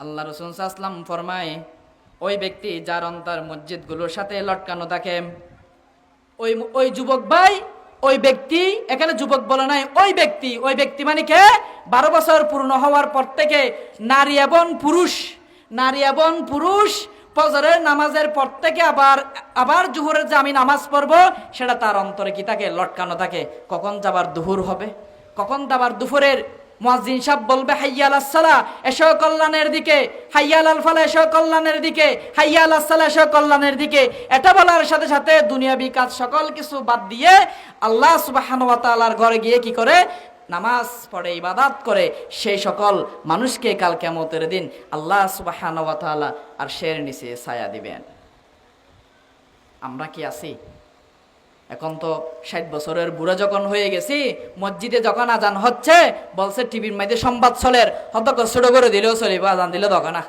আল্লাহ রাসূল সাল্লাল্লাহু আলাইহি ওয়াসাল্লাম ফরমায়, ওই ব্যক্তি যার অন্তর মসজিদগুলোর সাথে লটকানো থাকে, ওই যুবক ভাই, ওই ব্যক্তি, এখানে যুবক বলে নাই, ওই ব্যক্তি মানে কে? 12 বছর পূর্ণ হওয়ার পর থেকে নারী এবং পুরুষ ফজরের নামাজের পর থেকে আবার জোহরের যে আমি নামাজ পড়বো, সেটা তার অন্তরে কি থাকে? লটকানো থাকে। কখন যাবার দুহুর হবে, কখন যাবার দুপুরের মুয়াজ্জিন সাহেব বলবে হাইয়া আলাস সালাহ, এসো কল্যাণের দিকে, হাইয়া আলাল ফালাহ, এসো কল্যাণের দিকে, হাইয়া আলাস সালাহ, এসো কল্যাণের দিকে। এটা বলার সাথে সাথে দুনিয়াবি কাজ সকল কিছু বাদ দিয়ে আল্লাহ সুবহানাহু ওয়া তাআলার ঘরে গিয়ে কি করে? নামাজ পড়ে, ইবাদত করে। সেই সকল মানুষকে কাল কিয়ামতের দিন আল্লাহ সুবহানাহু ওয়া তাআলা আরশের নিচে ছায়া দিবেন। আমরা কি আছি? এখন তো 60 বছরের বুড়া যখন হয়ে গেছি, মসজিদে যখন আজান হচ্ছে, বলছে টিভির মধ্যে সংবাদ চলের, হত ছোট করে দিলেও চলিব, আজান দিলে দরকার না।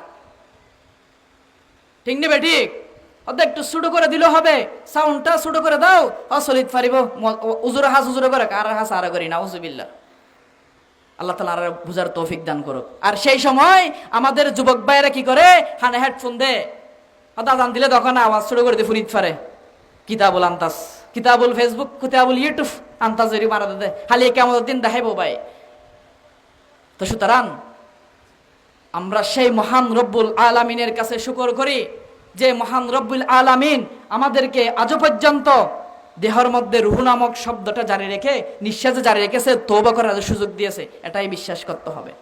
ঠিক নেবে? ঠিক একটু ছোট করে দিলে হবে, সাউন্ডটা ছোট করে দাও, চলিত পারিব। উজুরে হাস উজুরে করে, আর হাস আর করি না, উজুবিল্লাহ। আল্লাহ তাআলা আর বুঝার তৌফিক দান করুক। আর সেই সময় আমাদের যুবক ভাইয়েরা কি করে? হানে হেডফোন দে, আজান দিলে দরকার না, আওয়াজ ছোট করে দিয়ে ফুনিত পারে। কিতাবুল আন্তাস, কিতাবুল ফেসবুক, কিতাবুল ইউটিউব, আন্তাজেরি মারা দে, খালি কিয়ামতের দিন দেখাইব ভাই। তো সুতরাং আমরা সেই মহান রব্বুল আলামিনের কাছে শুকর করি, যে মহান রব্বুল আলামিন আমাদেরকে আজও পর্যন্ত দেহর মধ্যে রূহ নামক শব্দটা জারি রেখে, নিঃশ্বাসে জারি রেখেছে, তওবা করার সুযোগ দিয়েছে। এটাই বিশ্বাস করতে হবে।